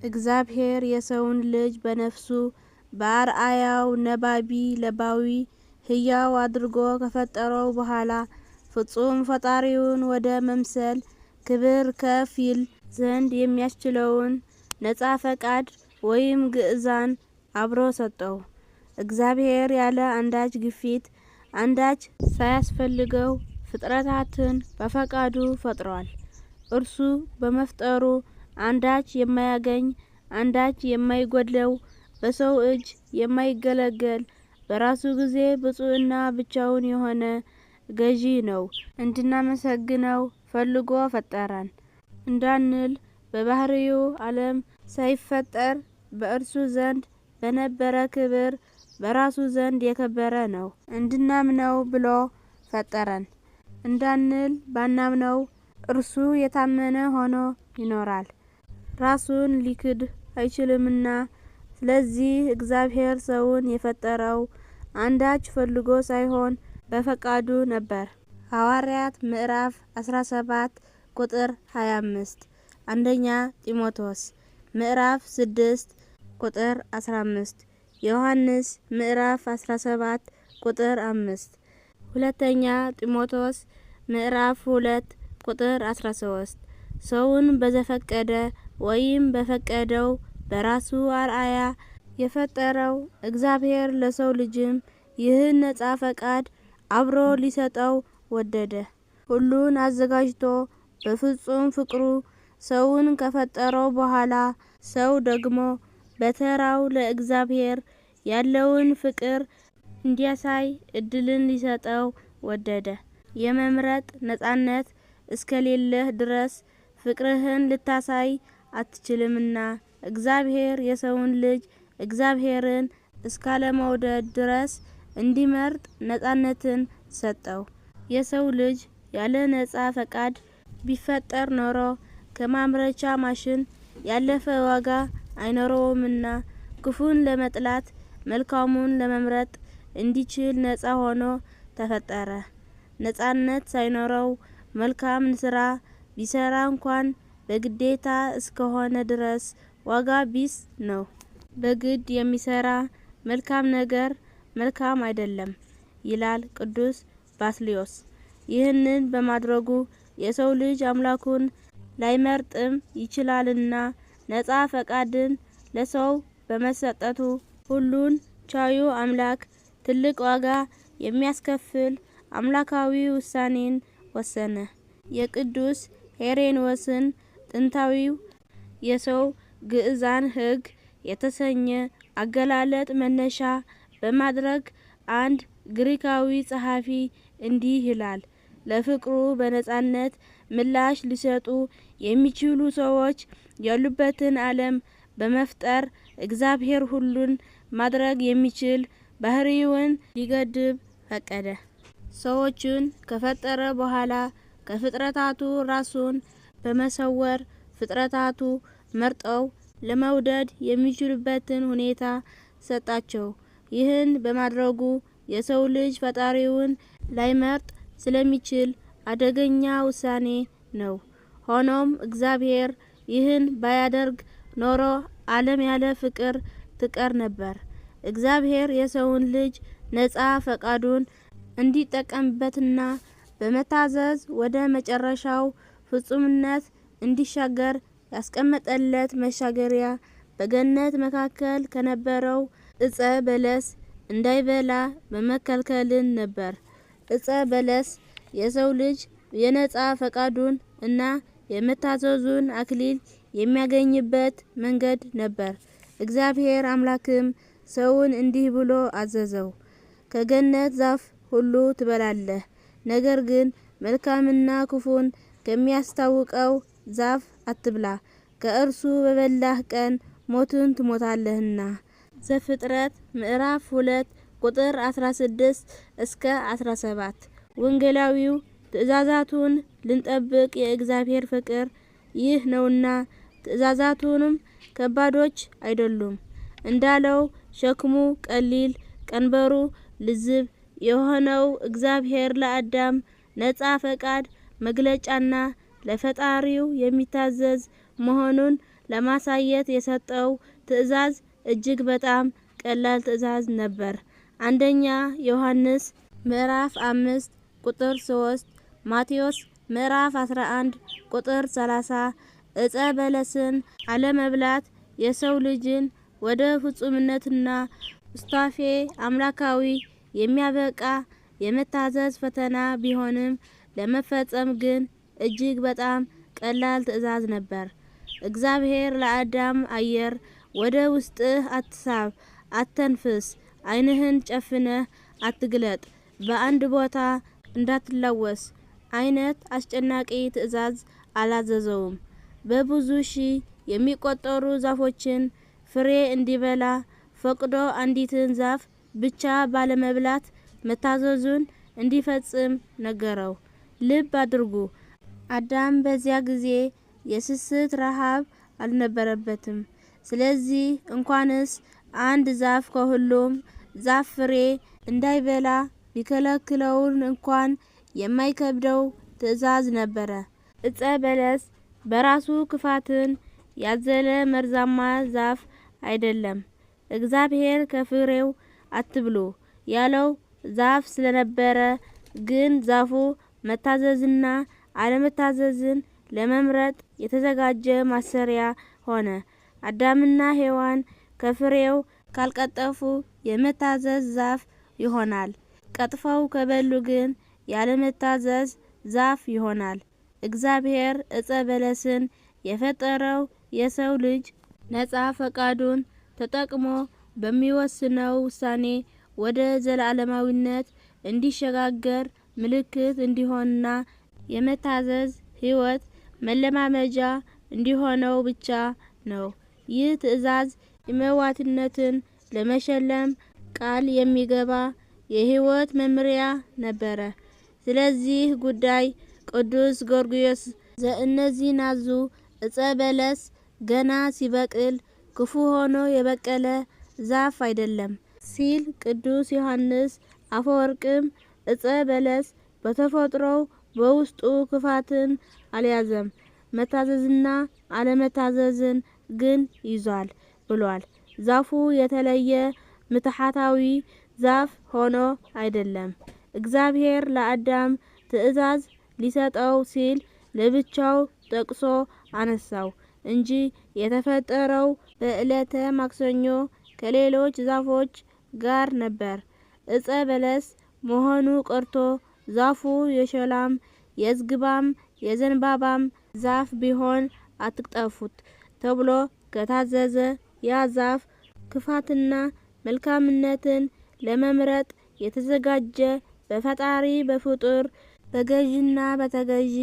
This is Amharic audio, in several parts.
እግዚአብሔር የሰውን ልጅ በነፍሱ በአርአያው ነባቢ ለባዊ ሕያው አድርጎ ከፈጠረው በኋላ ፍጹም ፈጣሪውን ወደ መምሰል ክብር ከፍ ይል ዘንድ የሚያስችለውን ነጻ ፈቃድ ወይም ግዕዛን አብሮ ሰጠው። እግዚአብሔር ያለ አንዳች ግፊት አንዳች ሳያስፈልገው ፍጥረታትን በፈቃዱ ፈጥሯል። እርሱ በመፍጠሩ አንዳች የማያገኝ አንዳች የማይጎድለው በሰው እጅ የማይገለገል በራሱ ጊዜ ብፁዕና ብቻውን የሆነ ገዢ ነው። እንድናመሰግነው ፈልጎ ፈጠረን እንዳንል በባህሪው ዓለም ሳይፈጠር በእርሱ ዘንድ በነበረ ክብር በራሱ ዘንድ የከበረ ነው። እንድናምነው ብሎ ፈጠረን እንዳንል ባናምነው እርሱ የታመነ ሆኖ ይኖራል፣ ራሱን ሊክድ አይችልምና። ስለዚህ እግዚአብሔር ሰውን የፈጠረው አንዳች ፈልጎ ሳይሆን በፈቃዱ ነበር። ሐዋርያት ምዕራፍ 17 ቁጥር 25፣ አንደኛ ጢሞቴዎስ ምዕራፍ 6 ቁጥር 15፣ ዮሐንስ ምዕራፍ 17 ቁጥር 5፣ ሁለተኛ ጢሞቴዎስ ምዕራፍ 2 ቁጥር 13። ሰውን በዘፈቀደ ወይም በፈቀደው በራሱ አርአያ የፈጠረው እግዚአብሔር ለሰው ልጅም ይህን ነጻ ፈቃድ አብሮ ሊሰጠው ወደደ። ሁሉን አዘጋጅቶ በፍጹም ፍቅሩ ሰውን ከፈጠረው በኋላ ሰው ደግሞ በተራው ለእግዚአብሔር ያለውን ፍቅር እንዲያሳይ እድልን ሊሰጠው ወደደ። የመምረጥ ነጻነት እስከሌለህ ድረስ ፍቅርህን ልታሳይ አትችልምና እግዚአብሔር የሰውን ልጅ እግዚአብሔርን እስካለመውደድ ድረስ እንዲመርጥ ነጻነትን ሰጠው። የሰው ልጅ ያለ ነጻ ፈቃድ ቢፈጠር ኖሮ ከማምረቻ ማሽን ያለፈ ዋጋ አይኖረውምና ክፉን ለመጥላት መልካሙን ለመምረጥ እንዲችል ነጻ ሆኖ ተፈጠረ። ነጻነት ሳይኖረው መልካም ስራ ቢሰራ እንኳን በግዴታ እስከሆነ ድረስ ዋጋ ቢስ ነው። በግድ የሚሰራ መልካም ነገር መልካም አይደለም ይላል ቅዱስ ባስልዮስ። ይህንን በማድረጉ የሰው ልጅ አምላኩን ላይመርጥም ይችላልና ነጻ ፈቃድን ለሰው በመሰጠቱ ሁሉን ቻዩ አምላክ ትልቅ ዋጋ የሚያስከፍል አምላካዊ ውሳኔን ወሰነ። የቅዱስ ሄሬኔዎስን ጥንታዊው የሰው ግዕዛን ሕግ የተሰኘ አገላለጥ መነሻ በማድረግ አንድ ግሪካዊ ጸሐፊ እንዲህ ይላል። ለፍቅሩ በነጻነት ምላሽ ሊሰጡ የሚችሉ ሰዎች ያሉበትን ዓለም በመፍጠር እግዚአብሔር ሁሉን ማድረግ የሚችል ባህሪውን ሊገድብ ፈቀደ። ሰዎችን ከፈጠረ በኋላ ከፍጥረታቱ ራሱን በመሰወር ፍጥረታቱ መርጠው ለመውደድ የሚችሉበትን ሁኔታ ሰጣቸው። ይህን በማድረጉ የሰው ልጅ ፈጣሪውን ላይመርጥ ስለሚችል አደገኛ ውሳኔ ነው። ሆኖም እግዚአብሔር ይህን ባያደርግ ኖሮ ዓለም ያለ ፍቅር ትቀር ነበር። እግዚአብሔር የሰውን ልጅ ነጻ ፈቃዱን እንዲጠቀምበትና በመታዘዝ ወደ መጨረሻው ፍጹምነት እንዲሻገር ያስቀመጠለት መሻገሪያ በገነት መካከል ከነበረው እጸ በለስ እንዳይበላ በመከልከልን ነበር። እጸ በለስ የሰው ልጅ የነጻ ፈቃዱን እና የመታዘዙን አክሊል የሚያገኝበት መንገድ ነበር። እግዚአብሔር አምላክም ሰውን እንዲህ ብሎ አዘዘው፣ ከገነት ዛፍ ሁሉ ትበላለህ፣ ነገር ግን መልካምና ክፉን ከሚያስታውቀው ዛፍ አትብላ፣ ከእርሱ በበላህ ቀን ሞትን ትሞታለህና። ዘፍጥረት ምዕራፍ 2 ቁጥር 16 እስከ 17። ወንጌላዊው ትእዛዛቱን ልንጠብቅ የእግዚአብሔር ፍቅር ይህ ነውና ትእዛዛቱንም ከባዶች አይደሉም እንዳለው ሸክሙ ቀሊል ቀንበሩ ልዝብ የሆነው እግዚአብሔር ለአዳም ነጻ ፈቃድ መግለጫና ለፈጣሪው የሚታዘዝ መሆኑን ለማሳየት የሰጠው ትእዛዝ እጅግ በጣም ቀላል ትእዛዝ ነበር። አንደኛ ዮሐንስ ምዕራፍ 5 ቁጥር 3፣ ማቴዎስ ምዕራፍ 11 ቁጥር 30 ዕፀ በለስን አለመብላት የሰው ልጅን ወደ ፍጹምነትና ስታፌ አምላካዊ የሚያበቃ የመታዘዝ ፈተና ቢሆንም ለመፈጸም ግን እጅግ በጣም ቀላል ትእዛዝ ነበር። እግዚአብሔር ለአዳም አየር ወደ ውስጥህ አትሳብ፣ አተንፍስ፣ ዓይንህን ጨፍነህ አትግለጥ፣ በአንድ ቦታ እንዳትላወስ አይነት አስጨናቂ ትእዛዝ አላዘዘውም። በብዙ ሺህ የሚቆጠሩ ዛፎችን ፍሬ እንዲበላ ፈቅዶ አንዲትን ዛፍ ብቻ ባለመብላት መታዘዙን እንዲፈጽም ነገረው። ልብ አድርጉ፣ አዳም በዚያ ጊዜ የስስት ረሃብ አልነበረበትም። ስለዚህ እንኳንስ አንድ ዛፍ ከሁሉም ዛፍ ፍሬ እንዳይበላ ሊከለክለውን እንኳን የማይከብደው ትእዛዝ ነበረ። ዕፀ በለስ በራሱ ክፋትን ያዘለ መርዛማ ዛፍ አይደለም። እግዚአብሔር ከፍሬው አትብሉ ያለው ዛፍ ስለነበረ ግን ዛፉ መታዘዝና አለመታዘዝን ለመምረጥ የተዘጋጀ ማሰሪያ ሆነ። አዳምና ሔዋን ከፍሬው ካልቀጠፉ የመታዘዝ ዛፍ ይሆናል። ቀጥፈው ከበሉ ግን ያለመታዘዝ ዛፍ ይሆናል። እግዚአብሔር ዕፀ በለስን የፈጠረው የሰው ልጅ ነፃ ፈቃዱን ተጠቅሞ በሚወስነው ውሳኔ ወደ ዘላለማዊነት እንዲሸጋገር ምልክት እንዲሆንና የመታዘዝ ሕይወት መለማመጃ እንዲሆነው ብቻ ነው። ይህ ትእዛዝ የመዋትነትን ለመሸለም ቃል የሚገባ የሕይወት መምሪያ ነበረ። ስለዚህ ጉዳይ ቅዱስ ጎርጎርዮስ ዘእነዚናዙ ዕፀ በለስ ገና ሲበቅል ክፉ ሆኖ የበቀለ ዛፍ አይደለም ሲል፣ ቅዱስ ዮሐንስ አፈወርቅም ዕፀ በለስ በተፈጥሮው በውስጡ ክፋትን አልያዘም፣ መታዘዝና አለመታዘዝን ግን ይዟል ብሏል። ዛፉ የተለየ ምትሃታዊ ዛፍ ሆኖ አይደለም። እግዚአብሔር ለአዳም ትእዛዝ ሊሰጠው ሲል ለብቻው ጠቅሶ አነሳው እንጂ የተፈጠረው በዕለተ ማክሰኞ ከሌሎች ዛፎች ጋር ነበር። ዕፀ በለስ መሆኑ ቀርቶ ዛፉ የሾላም የዝግባም የዘንባባም ዛፍ ቢሆን አትቅጠፉት ተብሎ ከታዘዘ ያ ዛፍ ክፋትና መልካምነትን ለመምረጥ የተዘጋጀ በፈጣሪ በፍጡር በገዢና በተገዢ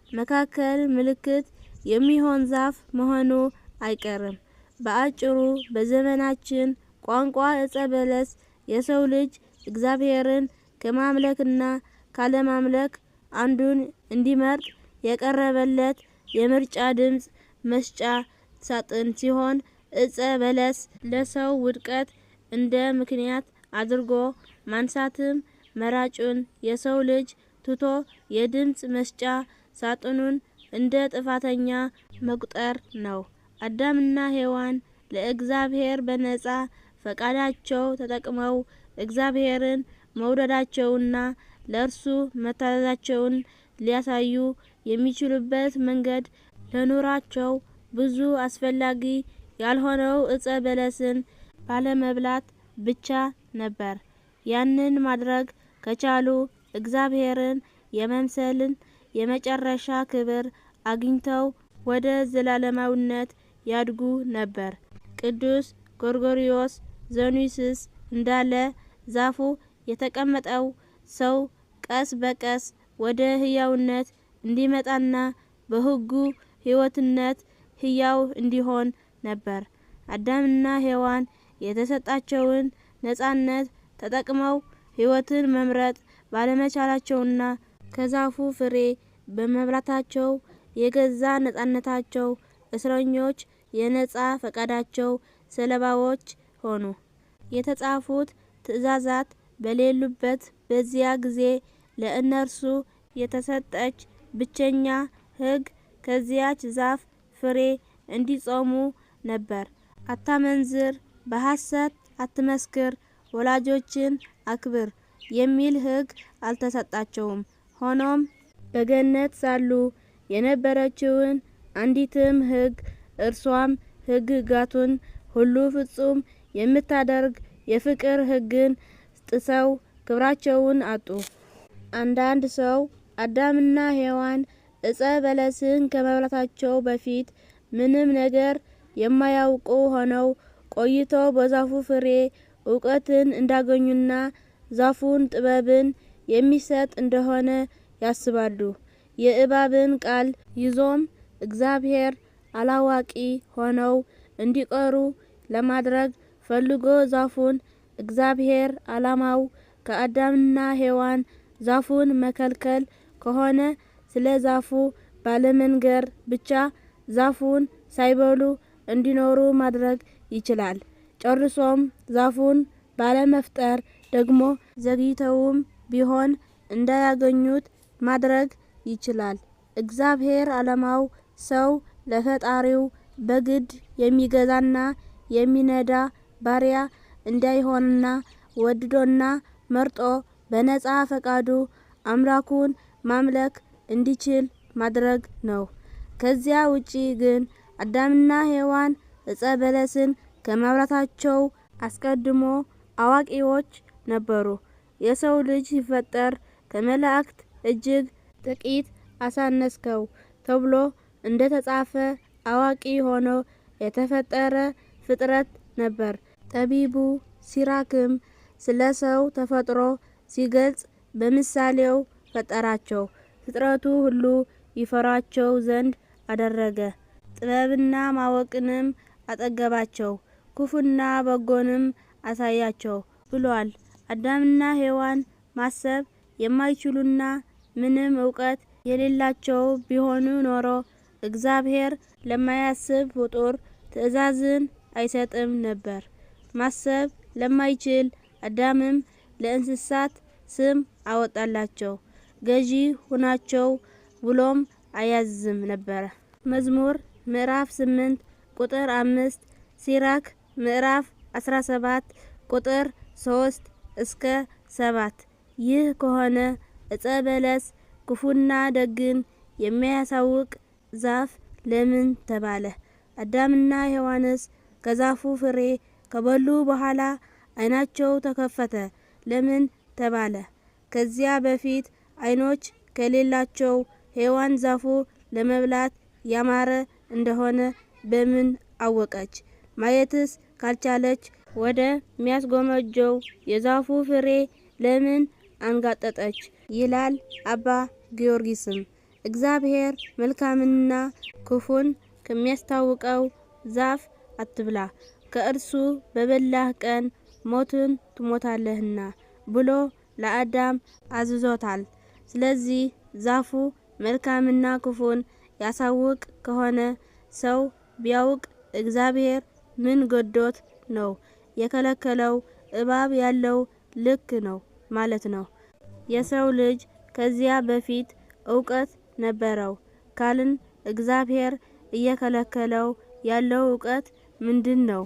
መካከል ምልክት የሚሆን ዛፍ መሆኑ አይቀርም። በአጭሩ በዘመናችን ቋንቋ ዕፀ በለስ የሰው ልጅ እግዚአብሔርን ከማምለክና ካለማምለክ አንዱን እንዲመርጥ የቀረበለት የምርጫ ድምፅ መስጫ ሳጥን ሲሆን ዕፀ በለስ ለሰው ውድቀት እንደ ምክንያት አድርጎ ማንሳትም መራጩን የሰው ልጅ ትቶ የድምፅ መስጫ ሳጥኑን እንደ ጥፋተኛ መቁጠር ነው። አዳምና ሔዋን ለእግዚአብሔር በነፃ ፈቃዳቸው ተጠቅመው እግዚአብሔርን መውደዳቸውና ለእርሱ መታዘዛቸውን ሊያሳዩ የሚችሉበት መንገድ ለኑሯቸው ብዙ አስፈላጊ ያልሆነው ዕፀ በለስን ባለመብላት ብቻ ነበር። ያንን ማድረግ ከቻሉ እግዚአብሔርን የመምሰልን የመጨረሻ ክብር አግኝተው ወደ ዘላለማዊነት ያድጉ ነበር። ቅዱስ ጎርጎርዮስ ዘኑሲስ እንዳለ ዛፉ የተቀመጠው ሰው ቀስ በቀስ ወደ ሕያውነት እንዲመጣና በሕጉ ሕይወትነት ሕያው እንዲሆን ነበር። አዳምና ሔዋን የተሰጣቸውን ነፃነት ተጠቅመው ሕይወትን መምረጥ ባለመቻላቸውና ከዛፉ ፍሬ በመብላታቸው የገዛ ነፃነታቸው እስረኞች፣ የነፃ ፈቃዳቸው ሰለባዎች ሆኑ። የተጻፉት ትእዛዛት በሌሉበት በዚያ ጊዜ ለእነርሱ የተሰጠች ብቸኛ ሕግ ከዚያች ዛፍ ፍሬ እንዲጾሙ ነበር። አታመንዝር፣ በሐሰት አትመስክር፣ ወላጆችን አክብር የሚል ሕግ አልተሰጣቸውም። ሆኖም በገነት ሳሉ የነበረችውን አንዲትም ሕግ እርሷም ሕግጋቱን ሁሉ ፍጹም የምታደርግ የፍቅር ሕግን ጥሰው ክብራቸውን አጡ። አንዳንድ ሰው አዳምና ሔዋን ዕፀ በለስን ከመብላታቸው በፊት ምንም ነገር የማያውቁ ሆነው ቆይተው በዛፉ ፍሬ እውቀትን እንዳገኙና ዛፉን ጥበብን የሚሰጥ እንደሆነ ያስባሉ። የእባብን ቃል ይዞም እግዚአብሔር አላዋቂ ሆነው እንዲቀሩ ለማድረግ ፈልጎ ዛፉን እግዚአብሔር ዓላማው ከአዳምና ሔዋን ዛፉን መከልከል ከሆነ ስለ ዛፉ ባለመንገር ብቻ ዛፉን ሳይበሉ እንዲኖሩ ማድረግ ይችላል። ጨርሶም ዛፉን ባለመፍጠር ደግሞ ዘግይተውም ቢሆን እንዳያገኙት ማድረግ ይችላል። እግዚአብሔር ዓላማው ሰው ለፈጣሪው በግድ የሚገዛና የሚነዳ ባሪያ እንዳይሆንና ወድዶና መርጦ በነጻ ፈቃዱ አምላኩን ማምለክ እንዲችል ማድረግ ነው። ከዚያ ውጪ ግን አዳምና ሔዋን ዕፀ በለስን ከመብላታቸው አስቀድሞ አዋቂዎች ነበሩ። የሰው ልጅ ሲፈጠር ከመላእክት እጅግ ጥቂት አሳነስከው ተብሎ እንደተጻፈ አዋቂ ሆኖ የተፈጠረ ፍጥረት ነበር። ጠቢቡ ሲራክም ስለ ሰው ተፈጥሮ ሲገልጽ በምሳሌው ፈጠራቸው፣ ፍጥረቱ ሁሉ ይፈሯቸው ዘንድ አደረገ፣ ጥበብና ማወቅንም አጠገባቸው፣ ክፉና በጎንም አሳያቸው ብሏል። አዳምና ሔዋን ማሰብ የማይችሉና ምንም እውቀት የሌላቸው ቢሆኑ ኖሮ እግዚአብሔር ለማያስብ ፍጡር ትእዛዝን አይሰጥም ነበር። ማሰብ ለማይችል አዳምም ለእንስሳት ስም አወጣላቸው፣ ገዢ ሁናቸው ብሎም አያዝም ነበር። መዝሙር ምዕራፍ 8 ቁጥር 5፣ ሲራክ ምዕራፍ 17 ቁጥር 3 እስከ 7። ይህ ከሆነ ዕፀ በለስ ክፉና ደግን የሚያሳውቅ ዛፍ ለምን ተባለ? አዳምና ሔዋንስ ከዛፉ ፍሬ ከበሉ በኋላ ዓይናቸው ተከፈተ ለምን ተባለ? ከዚያ በፊት ዓይኖች ከሌላቸው ሔዋን ዛፉ ለመብላት ያማረ እንደሆነ በምን አወቀች? ማየትስ ካልቻለች ወደ ሚያስጎመጀው የዛፉ ፍሬ ለምን አንጋጠጠች? ይላል አባ ጊዮርጊስም። እግዚአብሔር መልካምንና ክፉን ከሚያስታውቀው ዛፍ አትብላ፣ ከእርሱ በበላህ ቀን ሞትን ትሞታለህና ብሎ ለአዳም አዝዞታል። ስለዚህ ዛፉ መልካምና ክፉን ያሳውቅ ከሆነ ሰው ቢያውቅ እግዚአብሔር ምን ገዶት ነው? የከለከለው እባብ ያለው ልክ ነው ማለት ነው። የሰው ልጅ ከዚያ በፊት እውቀት ነበረው ካልን እግዚአብሔር እየከለከለው ያለው እውቀት ምንድን ነው?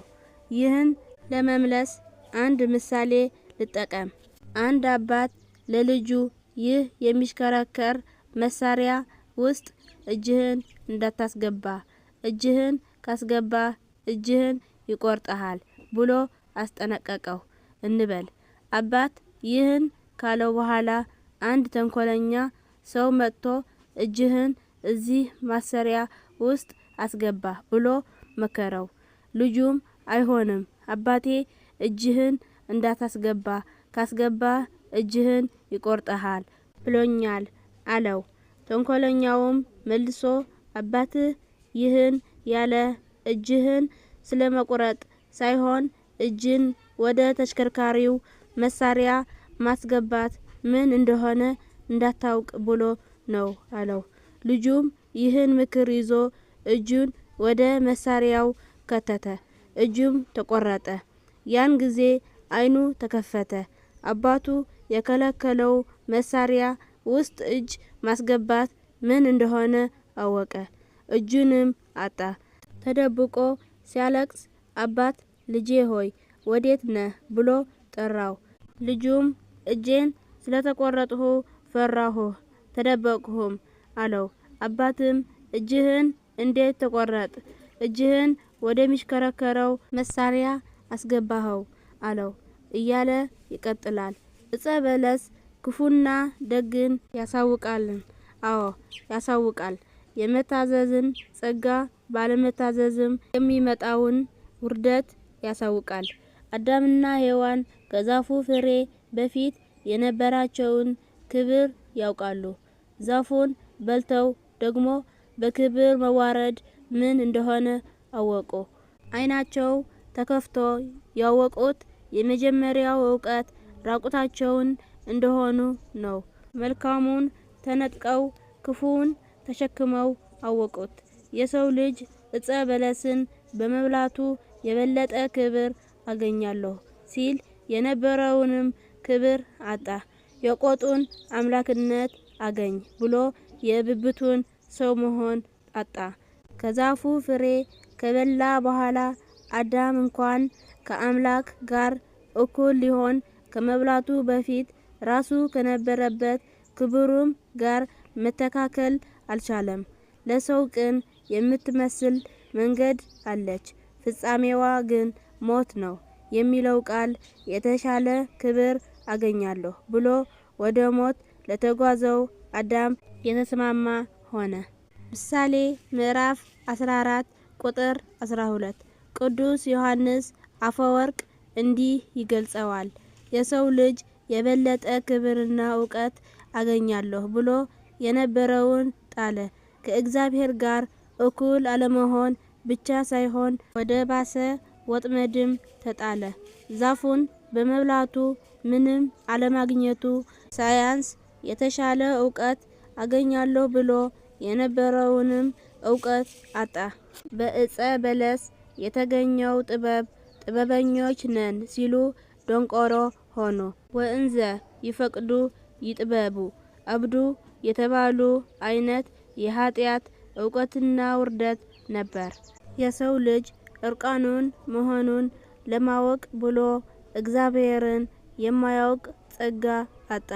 ይህን ለመመለስ አንድ ምሳሌ ልጠቀም። አንድ አባት ለልጁ ይህ የሚሽከረከር መሳሪያ ውስጥ እጅህን እንዳታስገባ፣ እጅህን ካስገባ እጅህን ይቆርጠሃል ብሎ አስጠነቀቀው እንበል። አባት ይህን ካለው በኋላ አንድ ተንኮለኛ ሰው መጥቶ እጅህን እዚህ ማሰሪያ ውስጥ አስገባ ብሎ መከረው። ልጁም አይሆንም አባቴ እጅህን እንዳታስገባ፣ ካስገባ እጅህን ይቆርጠሃል ብሎኛል አለው። ተንኮለኛውም መልሶ አባትህ ይህን ያለ እጅህን ስለመቁረጥ ሳይሆን እጅን ወደ ተሽከርካሪው መሳሪያ ማስገባት ምን እንደሆነ እንዳታውቅ ብሎ ነው አለው። ልጁም ይህን ምክር ይዞ እጁን ወደ መሳሪያው ከተተ፣ እጁም ተቆረጠ። ያን ጊዜ ዓይኑ ተከፈተ። አባቱ የከለከለው መሳሪያ ውስጥ እጅ ማስገባት ምን እንደሆነ አወቀ። እጁንም አጣ። ተደብቆ ሲያለቅስ አባት ልጄ ሆይ ወዴት ነህ ብሎ ጠራው። ልጁም እጄን ስለተቆረጥሁ ፈራሁህ ተደበቅሁም አለው። አባትም እጅህን እንዴት ተቆረጥ? እጅህን ወደሚሽከረከረው መሳሪያ አስገባኸው አለው እያለ ይቀጥላል። እጸ በለስ ክፉና ደግን ያሳውቃልን? አዎ ያሳውቃል። የመታዘዝን ጸጋ ባለመታዘዝም የሚመጣውን ውርደት ያሳውቃል። አዳምና ሔዋን ከዛፉ ፍሬ በፊት የነበራቸውን ክብር ያውቃሉ። ዛፉን በልተው ደግሞ በክብር መዋረድ ምን እንደሆነ አወቁ። ዓይናቸው ተከፍቶ ያወቁት የመጀመሪያው እውቀት ራቁታቸውን እንደሆኑ ነው። መልካሙን ተነጥቀው ክፉውን ተሸክመው አወቁት። የሰው ልጅ እጸ በለስን በመብላቱ የበለጠ ክብር አገኛለሁ ሲል የነበረውንም ክብር አጣ። የቆጡን አምላክነት አገኝ ብሎ የብብቱን ሰው መሆን አጣ። ከዛፉ ፍሬ ከበላ በኋላ አዳም እንኳን ከአምላክ ጋር እኩል ሊሆን ከመብላቱ በፊት ራሱ ከነበረበት ክብሩም ጋር መተካከል አልቻለም። ለሰው ቅን የምትመስል መንገድ አለች፣ ፍጻሜዋ ግን ሞት ነው የሚለው ቃል የተሻለ ክብር አገኛለሁ ብሎ ወደ ሞት ለተጓዘው አዳም የተስማማ ሆነ። ምሳሌ ምዕራፍ 14 ቁጥር 12 ቅዱስ ዮሐንስ አፈወርቅ እንዲህ ይገልጸዋል። የሰው ልጅ የበለጠ ክብርና እውቀት አገኛለሁ ብሎ የነበረውን ጣለ። ከእግዚአብሔር ጋር እኩል አለመሆን ብቻ ሳይሆን ወደ ባሰ ወጥመድም ተጣለ። ዛፉን በመብላቱ ምንም አለማግኘቱ ሳያንስ የተሻለ እውቀት አገኛለሁ ብሎ የነበረውንም እውቀት አጣ። በእጸ በለስ የተገኘው ጥበብ ጥበበኞች ነን ሲሉ ደንቆሮ ሆኑ። ወእንዘ ይፈቅዱ ይጥበቡ አብዱ የተባሉ አይነት የኃጢአት እውቀትና ውርደት ነበር። የሰው ልጅ እርቃኑን መሆኑን ለማወቅ ብሎ እግዚአብሔርን የማያውቅ ጸጋ አጣ።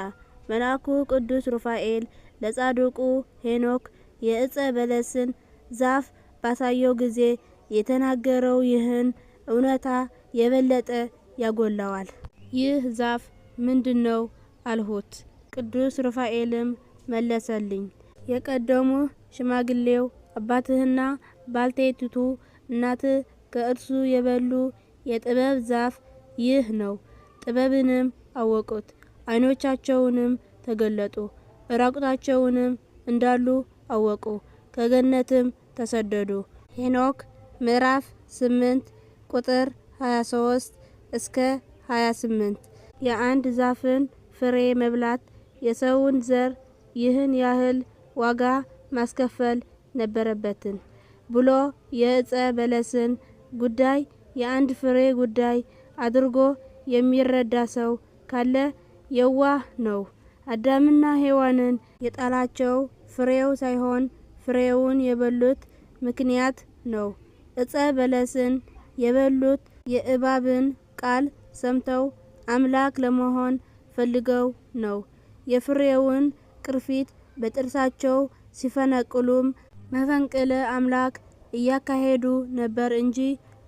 መልአኩ ቅዱስ ሩፋኤል ለጻድቁ ሄኖክ የእጸ በለስን ዛፍ ባሳየው ጊዜ የተናገረው ይህን እውነታ የበለጠ ያጎላዋል። ይህ ዛፍ ምንድነው አልሁት። ቅዱስ ሩፋኤልም መለሰልኝ፣ የቀደሙ ሽማግሌው አባትህና ባልቴቲቱ እናትህ ከእርሱ የበሉ የጥበብ ዛፍ ይህ ነው። ጥበብንም አወቁት፣ ዓይኖቻቸውንም ተገለጡ፣ ራቁታቸውንም እንዳሉ አወቁ፣ ከገነትም ተሰደዱ። ሄኖክ ምዕራፍ 8 ቁጥር 23 እስከ 28። የአንድ ዛፍን ፍሬ መብላት የሰውን ዘር ይህን ያህል ዋጋ ማስከፈል ነበረበትን ብሎ የእጸ በለስን ጉዳይ የአንድ ፍሬ ጉዳይ አድርጎ የሚረዳ ሰው ካለ የዋህ ነው። አዳምና ሔዋንን የጣላቸው ፍሬው ሳይሆን ፍሬውን የበሉት ምክንያት ነው። እጸ በለስን የበሉት የእባብን ቃል ሰምተው አምላክ ለመሆን ፈልገው ነው። የፍሬውን ቅርፊት በጥርሳቸው ሲፈነቅሉም መፈንቅለ አምላክ እያካሄዱ ነበር እንጂ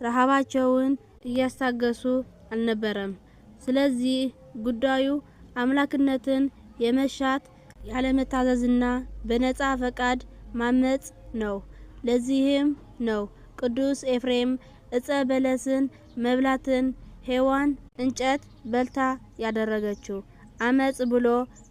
ረሃባቸውን እያስታገሱ አልነበረም። ስለዚህ ጉዳዩ አምላክነትን የመሻት ያለመታዘዝና በነጻ ፈቃድ ማመጽ ነው። ለዚህም ነው ቅዱስ ኤፍሬም እጸ በለስን መብላትን ሔዋን እንጨት በልታ ያደረገችው አመጽ ብሎ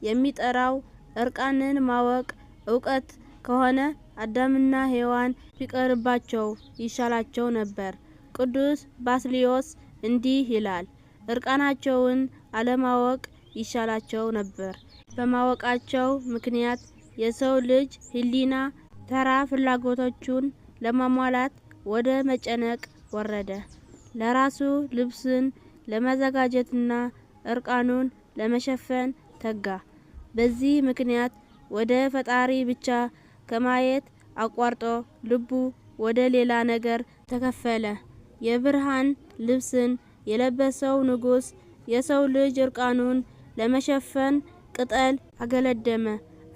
የሚጠራው እርቃንን ማወቅ እውቀት ከሆነ አዳምና ሔዋን ቢቀርባቸው ይሻላቸው ነበር። ቅዱስ ባስልዮስ እንዲህ ይላል፣ እርቃናቸውን አለማወቅ ይሻላቸው ነበር። በማወቃቸው ምክንያት የሰው ልጅ ሕሊና ተራ ፍላጎቶቹን ለማሟላት ወደ መጨነቅ ወረደ። ለራሱ ልብስን ለማዘጋጀትና እርቃኑን ለመሸፈን ተጋ። በዚህ ምክንያት ወደ ፈጣሪ ብቻ ከማየት አቋርጦ ልቡ ወደ ሌላ ነገር ተከፈለ። የብርሃን ልብስን የለበሰው ንጉሥ የሰው ልጅ እርቃኑን ለመሸፈን ቅጠል አገለደመ።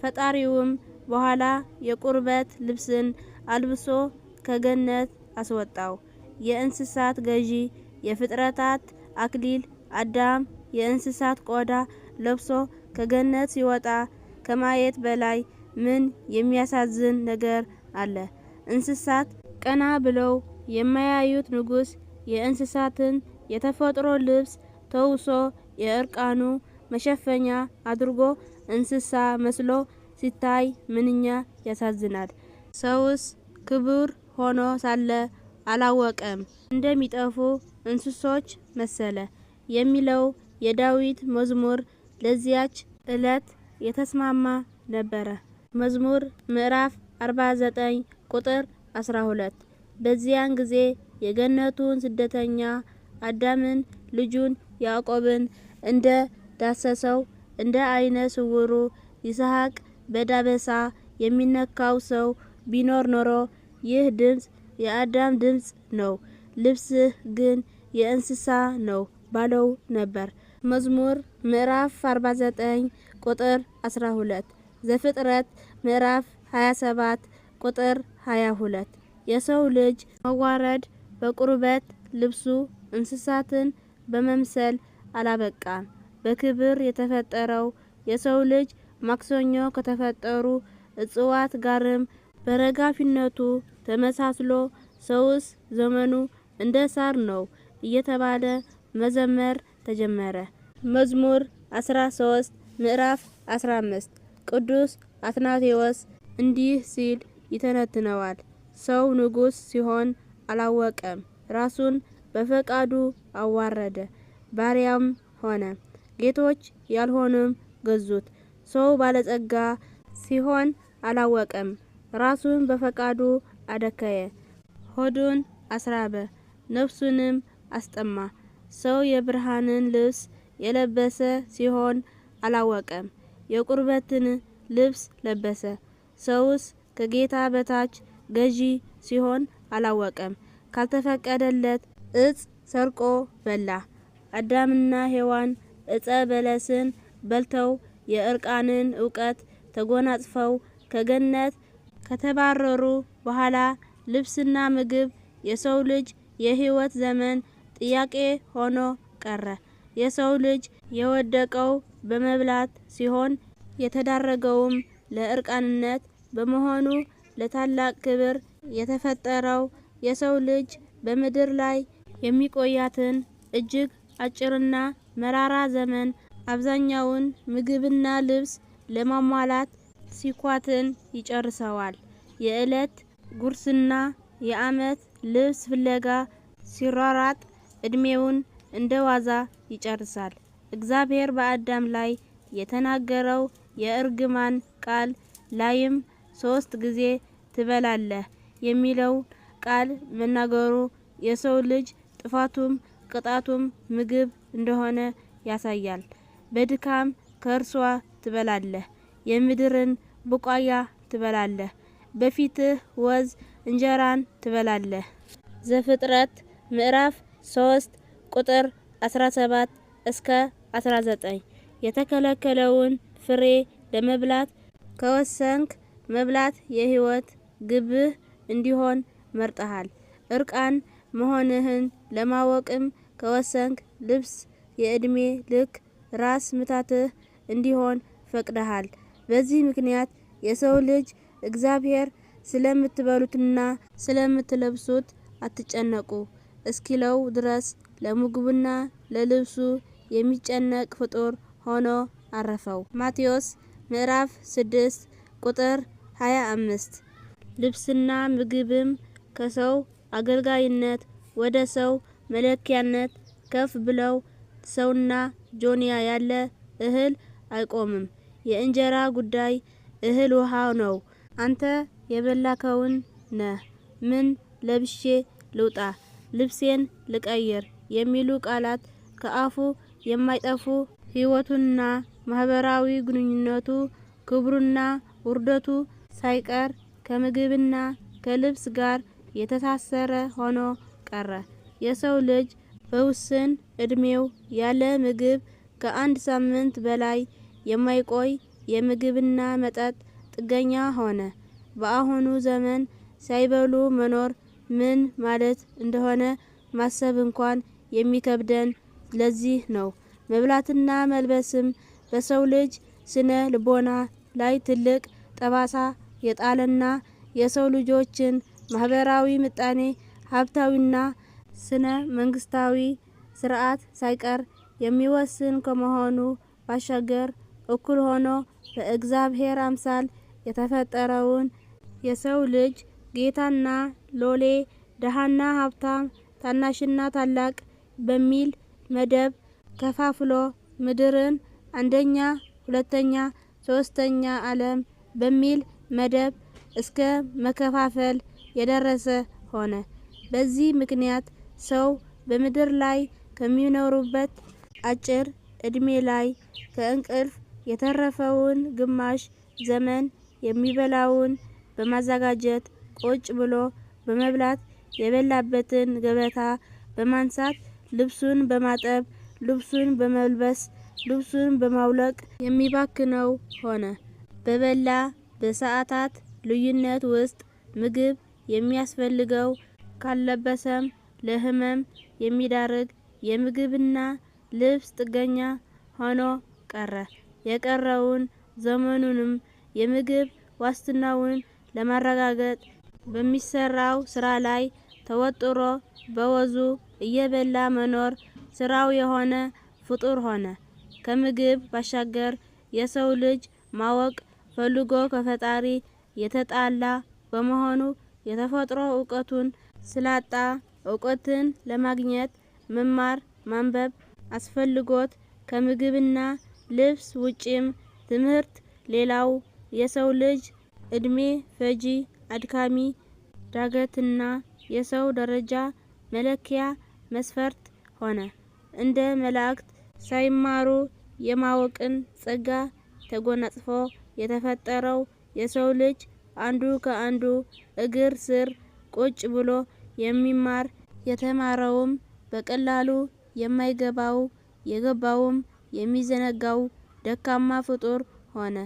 ፈጣሪውም በኋላ የቁርበት ልብስን አልብሶ ከገነት አስወጣው። የእንስሳት ገዢ የፍጥረታት አክሊል አዳም የእንስሳት ቆዳ ለብሶ ከገነት ሲወጣ ከማየት በላይ ምን የሚያሳዝን ነገር አለ? እንስሳት ቀና ብለው የማያዩት ንጉሥ የእንስሳትን የተፈጥሮ ልብስ ተውሶ የእርቃኑ መሸፈኛ አድርጎ እንስሳ መስሎ ሲታይ ምንኛ ያሳዝናል። ሰውስ ክቡር ሆኖ ሳለ አላወቀም፣ እንደሚጠፉ እንስሶች መሰለ የሚለው የዳዊት መዝሙር ለዚያች ዕለት የተስማማ ነበረ። መዝሙር ምዕራፍ 49 ቁጥር 12። በዚያን ጊዜ የገነቱን ስደተኛ አዳምን ልጁን ያዕቆብን እንደ ዳሰሰው እንደ አይነ ስውሩ ይስሐቅ በዳበሳ የሚነካው ሰው ቢኖር ኖሮ ይህ ድምፅ የአዳም ድምፅ ነው፣ ልብስህ ግን የእንስሳ ነው ባለው ነበር። መዝሙር ምዕራፍ 49 ቁጥር 12። ዘፍጥረት ምዕራፍ 27 ቁጥር 22። የሰው ልጅ መዋረድ በቁርበት ልብሱ እንስሳትን በመምሰል አላበቃም። በክብር የተፈጠረው የሰው ልጅ ማክሰኞ ከተፈጠሩ እጽዋት ጋርም በረጋፊነቱ ተመሳስሎ ሰውስ ዘመኑ እንደ ሳር ነው እየተባለ መዘመር ተጀመረ። መዝሙር 13 ምዕራፍ 15 ቅዱስ አትናቴዎስ እንዲህ ሲል ይተነትነዋል። ሰው ንጉሥ ሲሆን አላወቀም፣ ራሱን በፈቃዱ አዋረደ፣ ባሪያም ሆነ፣ ጌቶች ያልሆኑም ገዙት። ሰው ባለጸጋ ሲሆን አላወቀም፣ ራሱን በፈቃዱ አደከየ፣ ሆዱን አስራበ፣ ነፍሱንም አስጠማ። ሰው የብርሃንን ልብስ የለበሰ ሲሆን አላወቀም፣ የቁርበትን ልብስ ለበሰ። ሰውስ ከጌታ በታች ገዢ ሲሆን አላወቀም፣ ካልተፈቀደለት እጽ ሰርቆ በላ። አዳምና ሔዋን እጸ በለስን በልተው የእርቃንን እውቀት ተጎናጽፈው ከገነት ከተባረሩ በኋላ ልብስና ምግብ የሰው ልጅ የሕይወት ዘመን ጥያቄ ሆኖ ቀረ። የሰው ልጅ የወደቀው በመብላት ሲሆን የተዳረገውም ለእርቃንነት በመሆኑ ለታላቅ ክብር የተፈጠረው የሰው ልጅ በምድር ላይ የሚቆያትን እጅግ አጭርና መራራ ዘመን አብዛኛውን ምግብና ልብስ ለማሟላት ሲኳትን ይጨርሰዋል። የዕለት ጉርስና የዓመት ልብስ ፍለጋ ሲሯሯጥ እድሜውን እንደ ዋዛ ይጨርሳል። እግዚአብሔር በአዳም ላይ የተናገረው የእርግማን ቃል ላይም 3 ጊዜ ትበላለህ የሚለው ቃል መናገሩ የሰው ልጅ ጥፋቱም ቅጣቱም ምግብ እንደሆነ ያሳያል። በድካም ከእርሷ ትበላለህ፣ የምድርን ቡቃያ ትበላለህ፣ በፊትህ ወዝ እንጀራን ትበላለህ። ዘፍጥረት ምዕራፍ 3 ቁጥር 17 እስከ 19። የተከለከለውን ፍሬ ለመብላት ከወሰንክ መብላት የሕይወት ግብህ እንዲሆን መርጠሃል። እርቃን መሆንህን ለማወቅም ከወሰንክ ልብስ የዕድሜ ልክ ራስ ምታትህ እንዲሆን ፈቅደሃል። በዚህ ምክንያት የሰው ልጅ እግዚአብሔር ስለምትበሉትና ስለምትለብሱት አትጨነቁ እስኪለው ድረስ ለምግቡና ለልብሱ የሚጨነቅ ፍጡር ሆኖ አረፈው። ማቴዎስ ምዕራፍ 6 ቁጥር 25። ልብስና ምግብም ከሰው አገልጋይነት ወደ ሰው መለኪያነት ከፍ ብለው ሰውና ጆንያ ያለ እህል አይቆምም። የእንጀራ ጉዳይ እህል ውሃ ነው። አንተ የበላከውን ነህ። ምን ለብሼ ልውጣ፣ ልብሴን ልቀይር የሚሉ ቃላት ከአፉ የማይጠፉ ሕይወቱና ማህበራዊ ግንኙነቱ ክብሩና ውርደቱ ሳይቀር ከምግብና ከልብስ ጋር የተሳሰረ ሆኖ ቀረ። የሰው ልጅ በውስን እድሜው ያለ ምግብ ከ1 ሳምንት በላይ የማይቆይ የምግብና መጠጥ ጥገኛ ሆነ። በአሁኑ ዘመን ሳይበሉ መኖር ምን ማለት እንደሆነ ማሰብ እንኳን የሚከብደን ለዚህ ነው። መብላትና መልበስም በሰው ልጅ ስነ ልቦና ላይ ትልቅ ጠባሳ የጣለና የሰው ልጆችን ማህበራዊ፣ ምጣኔ ሀብታዊና ስነ መንግስታዊ ስርዓት ሳይቀር የሚወስን ከመሆኑ ባሻገር እኩል ሆኖ በእግዚአብሔር አምሳል የተፈጠረውን የሰው ልጅ ጌታና ሎሌ፣ ደሃና ሀብታም፣ ታናሽና ታላቅ በሚል መደብ ከፋፍሎ ምድርን አንደኛ፣ ሁለተኛ፣ ሶስተኛ ዓለም በሚል መደብ እስከ መከፋፈል የደረሰ ሆነ። በዚህ ምክንያት ሰው በምድር ላይ ከሚኖሩበት አጭር እድሜ ላይ ከእንቅልፍ የተረፈውን ግማሽ ዘመን የሚበላውን በማዘጋጀት ቁጭ ብሎ በመብላት የበላበትን ገበታ በማንሳት ልብሱን በማጠብ ልብሱን በመልበስ ልብሱን በማውለቅ የሚባክነው ሆነ። በበላ በሰዓታት ልዩነት ውስጥ ምግብ የሚያስፈልገው ካለበሰም ለህመም የሚዳርግ የምግብና ልብስ ጥገኛ ሆኖ ቀረ። የቀረውን ዘመኑንም የምግብ ዋስትናውን ለማረጋገጥ በሚሰራው ስራ ላይ ተወጥሮ በወዙ እየበላ መኖር ስራው የሆነ ፍጡር ሆነ። ከምግብ ባሻገር የሰው ልጅ ማወቅ ፈልጎ ከፈጣሪ የተጣላ በመሆኑ የተፈጥሮ እውቀቱን ስላጣ እውቀትን ለማግኘት መማር ማንበብ አስፈልጎት ከምግብና ልብስ ውጪም ትምህርት ሌላው የሰው ልጅ እድሜ ፈጂ አድካሚ ዳገትና የሰው ደረጃ መለኪያ መስፈርት ሆነ። እንደ መላእክት ሳይማሩ የማወቅን ጸጋ ተጎናጽፎ የተፈጠረው የሰው ልጅ አንዱ ከአንዱ እግር ስር ቁጭ ብሎ የሚማር የተማረውም በቀላሉ የማይገባው የገባውም የሚዘነጋው ደካማ ፍጡር ሆነ።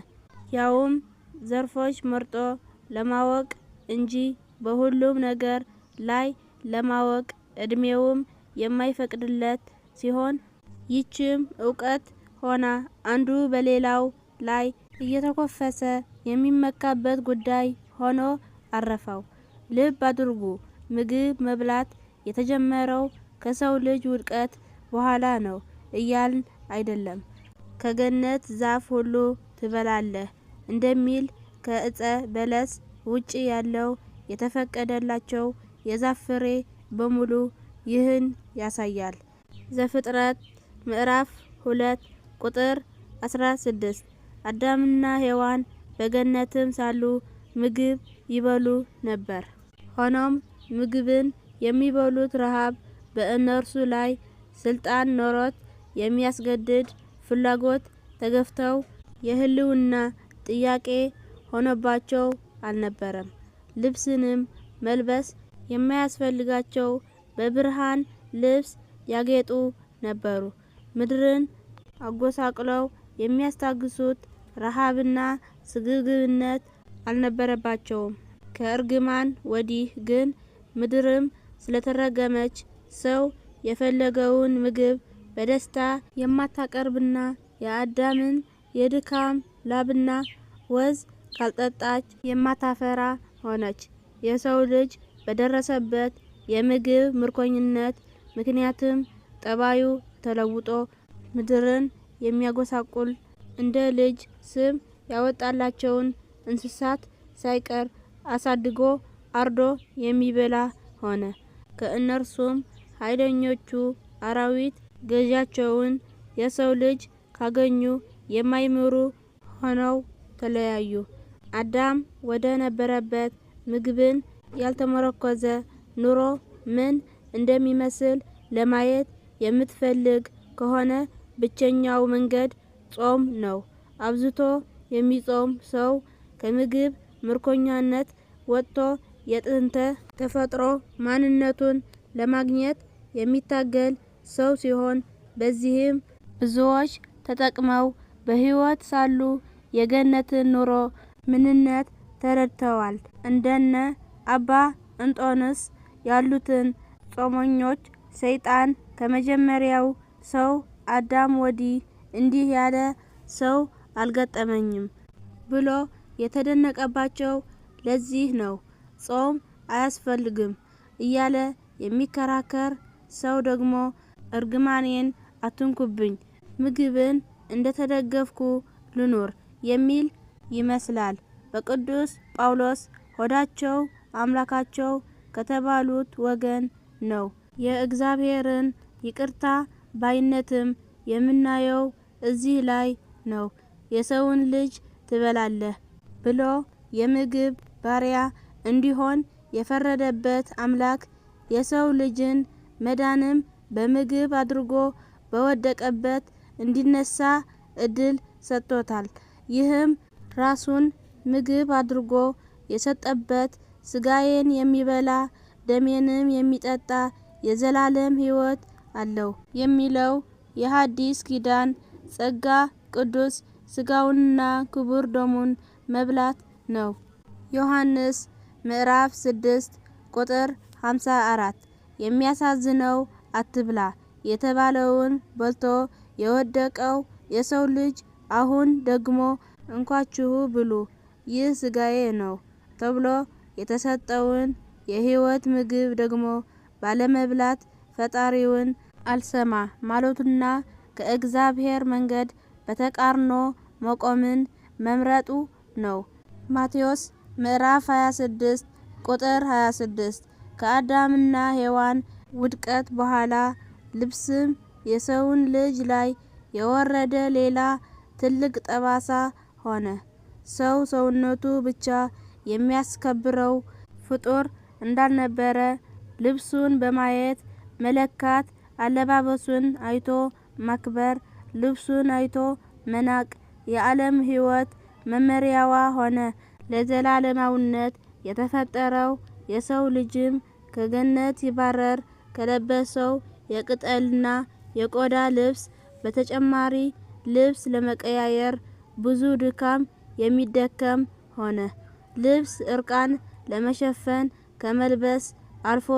ያውም ዘርፎች መርጦ ለማወቅ እንጂ በሁሉም ነገር ላይ ለማወቅ እድሜውም የማይፈቅድለት ሲሆን ይህችም እውቀት ሆና አንዱ በሌላው ላይ እየተኮፈሰ የሚመካበት ጉዳይ ሆኖ አረፈው። ልብ አድርጉ፣ ምግብ መብላት የተጀመረው ከሰው ልጅ ውድቀት በኋላ ነው እያልን አይደለም። ከገነት ዛፍ ሁሉ ትበላለህ እንደሚል ከእፀ በለስ ውጪ ያለው የተፈቀደላቸው የዛፍ ፍሬ በሙሉ ይህን ያሳያል። ዘፍጥረት ምዕራፍ 2 ቁጥር 16 አዳምና ሔዋን በገነትም ሳሉ ምግብ ይበሉ ነበር። ሆኖም ምግብን የሚበሉት ረሃብ በእነርሱ ላይ ስልጣን ኖሮት የሚያስገድድ ፍላጎት ተገፍተው የህልውና ጥያቄ ሆኖባቸው አልነበረም። ልብስንም መልበስ የማያስፈልጋቸው በብርሃን ልብስ ያጌጡ ነበሩ። ምድርን አጎሳቅለው የሚያስታግሱት ረሃብና ስግብግብነት አልነበረባቸውም። ከእርግማን ወዲህ ግን ምድርም ስለተረገመች ሰው የፈለገውን ምግብ በደስታ የማታቀርብና የአዳምን የድካም ላብና ወዝ ካልጠጣች የማታፈራ ሆነች። የሰው ልጅ በደረሰበት የምግብ ምርኮኝነት ምክንያትም ጠባዩ ተለውጦ ምድርን የሚያጎሳቁል እንደ ልጅ ስም ያወጣላቸውን እንስሳት ሳይቀር አሳድጎ አርዶ የሚበላ ሆነ። ከእነርሱም ኃይለኞቹ አራዊት ገዣቸውን የሰው ልጅ ካገኙ የማይምሩ ሆነው ተለያዩ። አዳም ወደ ነበረበት ምግብን ያልተመረኮዘ ኑሮ ምን እንደሚመስል ለማየት የምትፈልግ ከሆነ ብቸኛው መንገድ ጾም ነው። አብዝቶ የሚጾም ሰው ከምግብ ምርኮኛነት ወጥቶ የጥንተ ተፈጥሮ ማንነቱን ለማግኘት የሚታገል ሰው ሲሆን በዚህም ብዙዎች ተጠቅመው በሕይወት ሳሉ የገነትን ኑሮ ምንነት ተረድተዋል። እንደነ አባ እንጦንስ ያሉትን ጾመኞች ሰይጣን ከመጀመሪያው ሰው አዳም ወዲህ እንዲህ ያለ ሰው አልገጠመኝም ብሎ የተደነቀባቸው ለዚህ ነው። ጾም አያስፈልግም እያለ የሚከራከር ሰው ደግሞ እርግማኔን አትንኩብኝ፣ ምግብን እንደተደገፍኩ ልኑር የሚል ይመስላል። በቅዱስ ጳውሎስ ሆዳቸው አምላካቸው ከተባሉት ወገን ነው። የእግዚአብሔርን ይቅርታ ባይነትም የምናየው እዚህ ላይ ነው። የሰውን ልጅ ትበላለህ ብሎ የምግብ ባሪያ እንዲሆን የፈረደበት አምላክ የሰው ልጅን መዳንም በምግብ አድርጎ በወደቀበት እንዲነሳ እድል ሰጥቶታል። ይህም ራሱን ምግብ አድርጎ የሰጠበት ስጋዬን የሚበላ ደሜንም የሚጠጣ የዘላለም ሕይወት አለው የሚለው የሐዲስ ኪዳን ጸጋ ቅዱስ ስጋውንና ክቡር ደሙን መብላት ነው። ዮሐንስ ምዕራፍ 6 ቁጥር 54 የሚያሳዝነው አትብላ የተባለውን በልቶ የወደቀው የሰው ልጅ አሁን ደግሞ እንኳችሁ ብሉ ይህ ስጋዬ ነው ተብሎ የተሰጠውን የሕይወት ምግብ ደግሞ ባለመብላት ፈጣሪውን አልሰማ ማለቱና ከእግዚአብሔር መንገድ በተቃርኖ መቆምን መምረጡ ነው። ማቴዎስ ምዕራፍ 26 ቁጥር 26 ከአዳምና ሔዋን ውድቀት በኋላ ልብስም የሰውን ልጅ ላይ የወረደ ሌላ ትልቅ ጠባሳ ሆነ። ሰው ሰውነቱ ብቻ የሚያስከብረው ፍጡር እንዳልነበረ ልብሱን በማየት መለካት፣ አለባበሱን አይቶ ማክበር፣ ልብሱን አይቶ መናቅ የዓለም ሕይወት መመሪያዋ ሆነ። ለዘላለማዊነት የተፈጠረው የሰው ልጅም ከገነት ይባረር ከለበሰው የቅጠልና የቆዳ ልብስ በተጨማሪ ልብስ ለመቀያየር ብዙ ድካም የሚደከም ሆነ። ልብስ እርቃን ለመሸፈን ከመልበስ አልፎ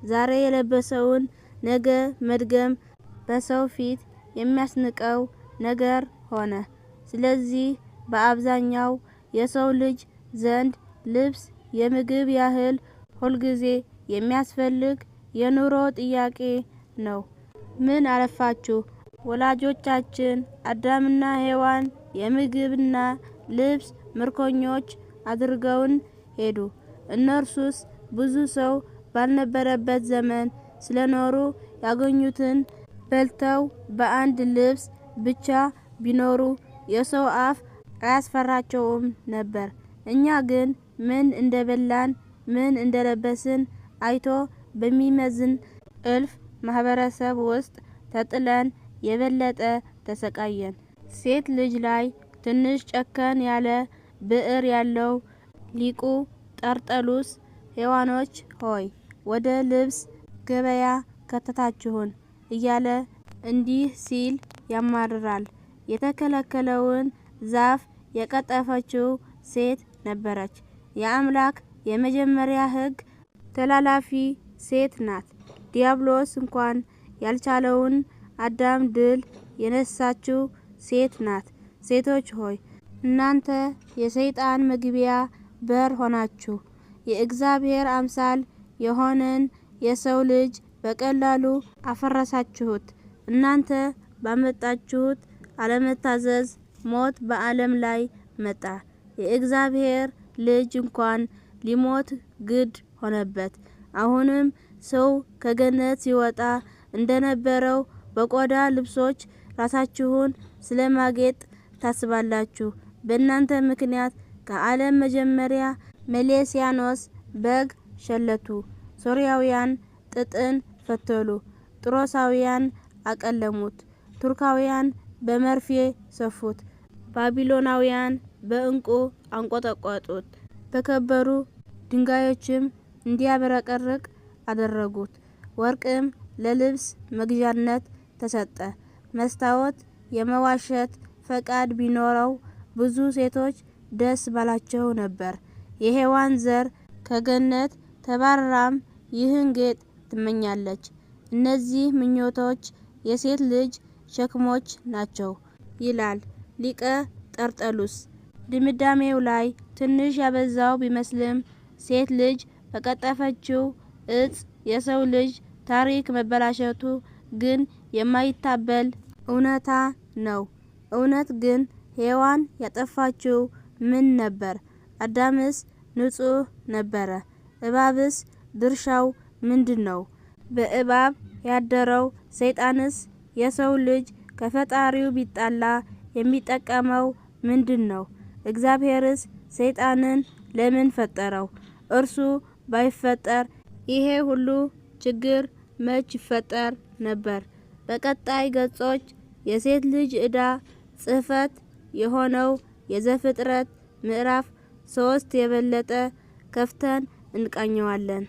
ዛሬ የለበሰውን ነገ መድገም በሰው ፊት የሚያስንቀው ነገር ሆነ። ስለዚህ በአብዛኛው የሰው ልጅ ዘንድ ልብስ የምግብ ያህል ሁልጊዜ የሚያስፈልግ የኑሮ ጥያቄ ነው። ምን አለፋችሁ ወላጆቻችን አዳምና ሔዋን የምግብና ልብስ ምርኮኞች አድርገውን ሄዱ። እነርሱስ ብዙ ሰው ባልነበረበት ዘመን ስለኖሩ ያገኙትን በልተው በአንድ ልብስ ብቻ ቢኖሩ የሰው አፍ አያስፈራቸውም ነበር። እኛ ግን ምን እንደበላን ምን እንደለበስን አይቶ በሚመዝን እልፍ ማህበረሰብ ውስጥ ተጥለን የበለጠ ተሰቃየን። ሴት ልጅ ላይ ትንሽ ጨከን ያለ ብዕር ያለው ሊቁ ጠርጠሉስ ሔዋኖች ሆይ ወደ ልብስ ገበያ ከተታችሁን እያለ እንዲህ ሲል ያማርራል። የተከለከለውን ዛፍ የቀጠፈችው ሴት ነበረች። የአምላክ የመጀመሪያ ሕግ ተላላፊ ሴት ናት። ዲያብሎስ እንኳን ያልቻለውን አዳም ድል የነሳችው ሴት ናት። ሴቶች ሆይ እናንተ የሰይጣን መግቢያ በር ሆናችሁ የእግዚአብሔር አምሳል የሆነን የሰው ልጅ በቀላሉ አፈረሳችሁት። እናንተ ባመጣችሁት አለመታዘዝ ሞት በዓለም ላይ መጣ። የእግዚአብሔር ልጅ እንኳን ሊሞት ግድ ሆነበት። አሁንም ሰው ከገነት ሲወጣ እንደነበረው በቆዳ ልብሶች ራሳችሁን ስለማጌጥ ታስባላችሁ። በእናንተ ምክንያት ከዓለም መጀመሪያ ሜሌሲያኖስ በግ ሸለቱ፣ ሶርያውያን ጥጥን ፈተሉ፣ ጥሮሳውያን አቀለሙት፣ ቱርካውያን በመርፌ ሰፉት፣ ባቢሎናውያን በእንቁ አንቆጠቆጡት። በከበሩ ድንጋዮችም እንዲያብረቀርቅ አደረጉት። ወርቅም ለልብስ መግዣነት ተሰጠ። መስታወት የመዋሸት ፈቃድ ቢኖረው ብዙ ሴቶች ደስ ባላቸው ነበር። የሔዋን ዘር ከገነት ተባረራም ይህን ጌጥ ትመኛለች። እነዚህ ምኞቶች የሴት ልጅ ሸክሞች ናቸው ይላል ሊቀ ጠርጠሉስ። ድምዳሜው ላይ ትንሽ ያበዛው ቢመስልም ሴት ልጅ በቀጠፈችው እጽ የሰው ልጅ ታሪክ መበላሸቱ ግን የማይታበል እውነታ ነው። እውነት ግን ሔዋን ያጠፋችው ምን ነበር? አዳምስ ንጹሕ ነበረ። እባብስ ድርሻው ምንድን ነው? በእባብ ያደረው ሰይጣንስ የሰው ልጅ ከፈጣሪው ቢጣላ የሚጠቀመው ምንድን ነው? እግዚአብሔርስ ሰይጣንን ለምን ፈጠረው? እርሱ ባይፈጠር ይሄ ሁሉ ችግር መች ይፈጠር ነበር? በቀጣይ ገጾች የሴት ልጅ ዕዳ ጽሕፈት የሆነው የዘፍጥረት ምዕራፍ 3 የበለጠ ከፍተን እንቃኘዋለን።